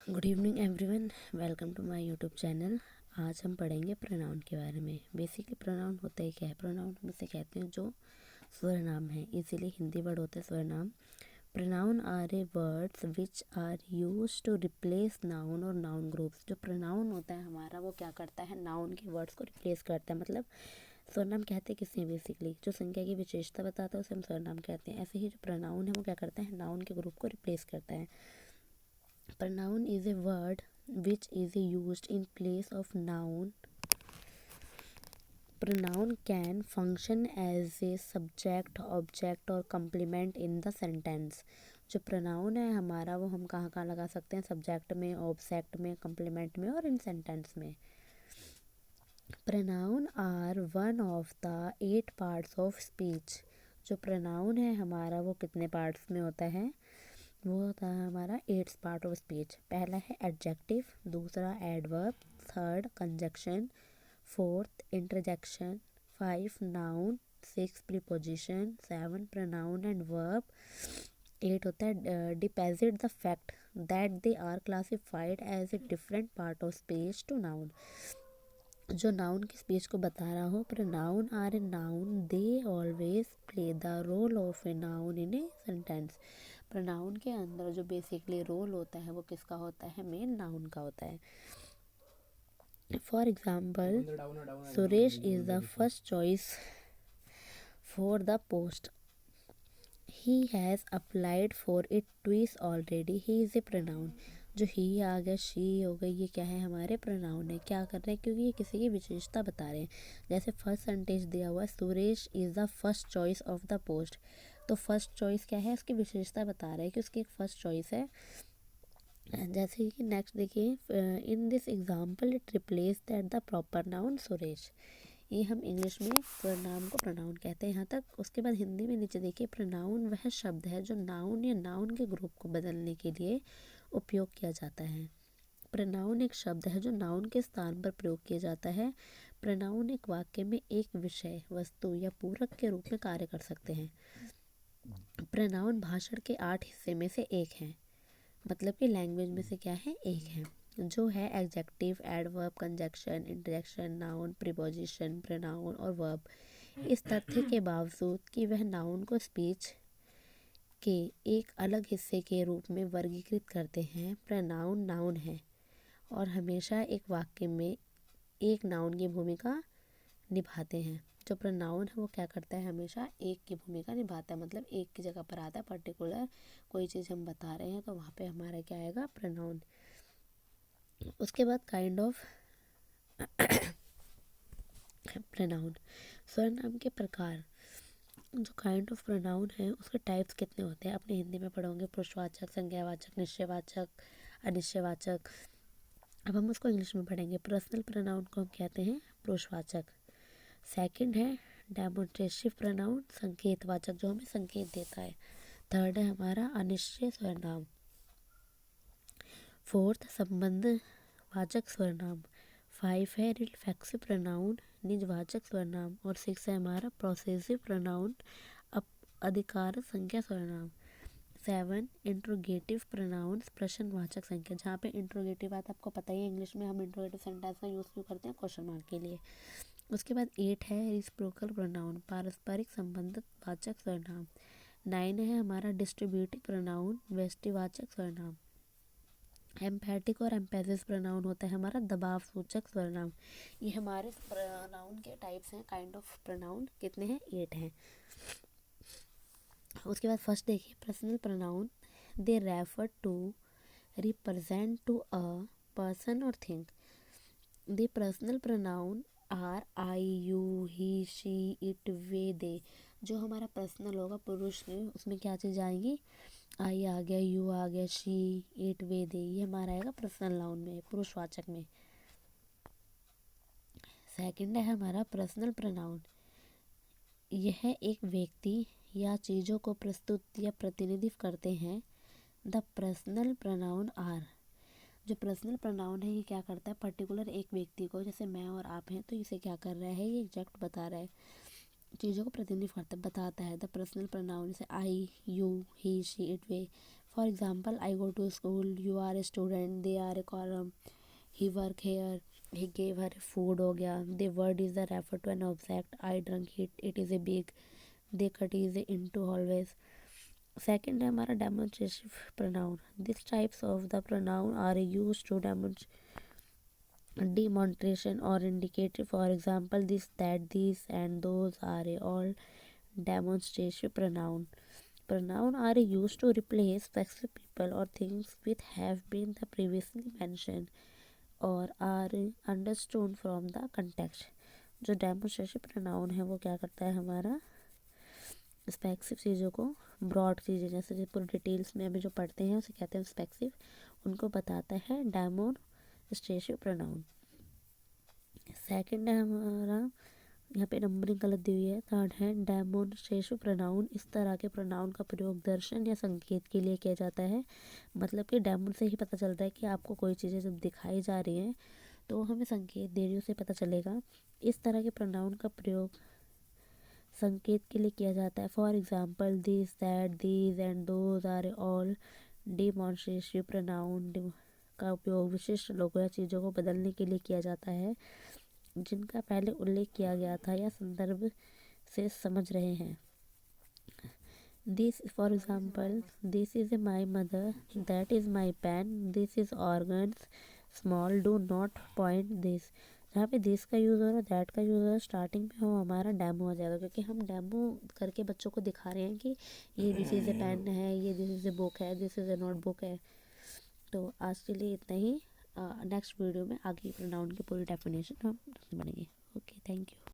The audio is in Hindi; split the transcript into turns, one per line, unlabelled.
Good evening everyone, welcome to my YouTube channel. आज हम पढ़ेंगे प्रोनाउन के बारे में। बेसिकली प्रोनाउन होता है क्या है? प्रोनाउन हम इसे कहते हैं जो स्वरनाम है, इसीलिए हिंदी वर्ड होता है स्वरनाम। Pronoun are a words which are use to replace noun और नाउन ग्रुप्स। जो प्रोनाउन होता है हमारा वो क्या करता है? नाउन के वर्ड्स को रिप्लेस करता है। मतलब स्वरनाम कहते हैं किसे? बेसिकली जो संख्या की विशेषता बताता है उसे हम स्वरनाम कहते हैं। ऐसे ही जो प्रोनाउन है वो क्या करता है? नाउन के ग्रुप को रिप्लेस करता है। Pronoun is a word which is used in place of noun. Pronoun can function as a subject, object or complement in the sentence. जो pronoun है हमारा वो हम कहाँ कहाँ लगा सकते हैं? सब्जेक्ट में, ऑब्जेक्ट में, कंप्लीमेंट में और इन सेंटेंस में। Pronoun are one of the 8 parts of speech. जो pronoun है हमारा वो कितने पार्ट्स में होता है? वो होता है हमारा 8 पार्ट ऑफ स्पीच। पहला है एडजेक्टिव, दूसरा adverb, third conjunction, fourth interjection, 5 noun, 6 preposition, 7 pronoun and verb, 8 होता है deposit the fact that they are classified as a different part of speech to noun. जो नाउन की स्पीच को बता रहा हो। Pronoun are a noun, they always play the role of a noun in a sentence. Pronoun के अंदर जो बेसिकली रोल होता है वो किसका होता है? मेन नाउन का होता है। For example, Suresh is the first choice for the post. He has applied for it twice already. He is a pronoun. जो ही आ गया, शी हो गई, ये क्या है? हमारे प्रोनाउन है। क्या कर रहे हैं? क्योंकि ये किसी की विशेषता बता रहे हैं। जैसे फर्स्ट सेंटेंस दिया हुआ है, Suresh is the first choice of the post. तो फर्स्ट चॉइस क्या है? उसकी विशेषता बता रहे हैं कि उसकी एक फर्स्ट चॉइस है। जैसे कि नेक्स्ट देखिए, in this example it replace that the proper noun Suresh. ये हम इंग्लिश में प्रोनाउन को प्रोनाउन कहते हैं यहाँ तक। उसके बाद हिंदी में नीचे देखिए, प्रोनाउन वह शब्द है जो नाउन या नाउन के ग्रुप को बदलने के लिए उपयोग किया जाता है। प्रोनाउन एक शब्द है जो नाउन के स्थान पर प्रयोग किया जाता है। प्रोनाउन एक वाक्य में एक विषय, वस्तु या पूरक के रूप में कार्य कर सकते हैं। प्रोनाउन भाषण के 8 हिस्से में से एक है। मतलब कि लैंग्वेज में से क्या है? एक है। जो है adjective, adverb, conjunction, interjection, noun, preposition, pronoun और वर्ब। इस तथ्य के बावजूद कि वह नाउन को स्पीच के एक अलग हिस्से के रूप में वर्गीकृत करते हैं, प्रोनाउन नाउन है और हमेशा एक वाक्य में एक नाउन की भूमिका निभाते हैं। जो प्रोनाउन है वो क्या करता है? हमेशा एक की भूमिका निभाता है। मतलब एक की जगह पर आता है। पर्टिकुलर कोई चीज़ हम बता रहे हैं तो वहाँ पे हमारा क्या आएगा? प्रोनाउन। उसके बाद काइंड ऑफ प्रोनाउन, स्वरनाम के प्रकार। जो काइंड ऑफ प्रोनाउन है उसके टाइप्स कितने होते हैं? अपने हिंदी में पढ़ोगे, पुरुषवाचक, संज्ञावाचक, निश्चयवाचक, अनिश्चयवाचक। अब हम उसको इंग्लिश में पढ़ेंगे। पर्सनल प्रोनाउन को हम कहते हैं पुरुषवाचक। सेकंड है डेमोन्स्ट्रेटिव प्रोनाउन, संकेतवाचक, जो हमें संकेत देता है। थर्ड है हमारा अनिश्चय स्वरनाम। फोर्थ संबंधवाचक स्वरनाम। 5 है रिफ्लेक्सिव प्रोनाउन, निजवाचक स्वरनाम। और 6 है हमारा प्रोसेसिव प्रोनाउन, अधिकार संख्या स्वरनाम। 7 इंट्रोगेटिव प्रोनाउंस, प्रश्नवाचक संख्या। जहाँ पे इंट्रोगेटिव बात आपको पता ही है, इंग्लिश में हम इंट्रोगेटिव सेंटेंस का यूज़ क्यों करते हैं? क्वेश्चन मार्क के लिए। उसके बाद 8 है रिसिप्रोकल प्रोनाउन, पारस्परिक संबंधित वाचक सर्वनाम। 9 है हमारा डिस्ट्रीब्यूटिव प्रोनाउन, व्यष्टिवाचक सर्वनाम। एम्फेटिक और एम्फेसिस प्रोनाउन होता है हमारा दबाव सूचक सर्वनाम। ये हमारे प्रोनाउन के टाइप्स हैं, काइंड ऑफ प्रोनाउन। कितने हैं? 8 हैं। उसके बाद फर्स्ट देखिए, personal pronoun, they refer to, represent to a person और thing. The personal pronoun are I, you, he, she, it, we, they. जो हमारा पर्सनल होगा पुरुष में, उसमें क्या चीज़ आएगी? आई आ गया, यू आ गया, शी, इट, वे, दे। ये हमारा आएगा पर्सनल नाउन में, पुरुषवाचक में। सेकंड है हमारा पर्सनल प्रोनाउन। यह एक व्यक्ति या चीज़ों को प्रस्तुत या प्रतिनिधित्व करते हैं। The personal pronoun are. जो पर्सनल प्रोनाउन है ये क्या करता है? पर्टिकुलर एक व्यक्ति को, जैसे मैं और आप हैं, तो इसे क्या कर रहा है? ये एग्जैक्ट बता रहा है, चीज़ों को प्रतिनिधित्व करता है, बताता है। द पर्सनल प्रोनाउन से I, you, he, she, it, we. For example, I go to school, you are a student, they are a column, he work here, he gave her food हो गया. The word is the refer to an object. I drunk it, it is a big. They cut is a into always. Second है हमारा demonstrative pronoun. This types of the pronoun are used to demonstration or indicative. For example, this, that, these and those are all demonstrative pronoun. Pronoun are used to replace specific people or things which have been the previously mentioned और are understood from the context. जो डेमोन्स्ट्रेटिव प्रोनाउन है वो क्या करता है, हमारा स्पेसिफिक चीज़ों को, ब्रॉड चीज़ें जैसे पूरी डिटेल्स में अभी जो पढ़ते हैं उसे कहते हैं स्पेसिफिक, उनको बताता है डेमोन्स्ट्रेटिव प्रोनाउन. सेकंड है हमारा, यहाँ पे नंबरिंग गलत दी हुई है. थर्ड है डेमोन्स्ट्रेटिव प्रोनाउन. इस तरह के प्रोनाउन का प्रयोग दर्शन या संकेत के लिए किया जाता है. मतलब कि डेमो से ही पता चलता है कि आपको कोई चीज़ें जब दिखाई जा रही हैं तो हमें संकेत दे रही, उसे पता चलेगा. इस तरह के प्रोनाउन का प्रयोग संकेत के लिए किया जाता है. For example, this, that, these and those are all demonstrative pronoun का उपयोग विशिष्ट लोगों या चीज़ों को बदलने के लिए किया जाता है जिनका पहले उल्लेख किया गया था या संदर्भ से समझ रहे हैं. This, for example, this is my mother, that is my pen, this is organs small, do not point this. जहाँ पे दिस का यूज़ हो रहा है, दैट का यूज़ हो रहा है, स्टार्टिंग में हो हमारा डेमो आ जाएगा, क्योंकि हम डेमो करके बच्चों को दिखा रहे हैं कि ये दिस इज़ ए पेन है, ये दिस इज़ ए बुक है, दिस इज़ ए नोटबुक है. तो आज के लिए इतना ही. नेक्स्ट वीडियो में आगे प्रोनाउन की पूरी डेफिनेशन हम बनेंगे. Okay, thank you.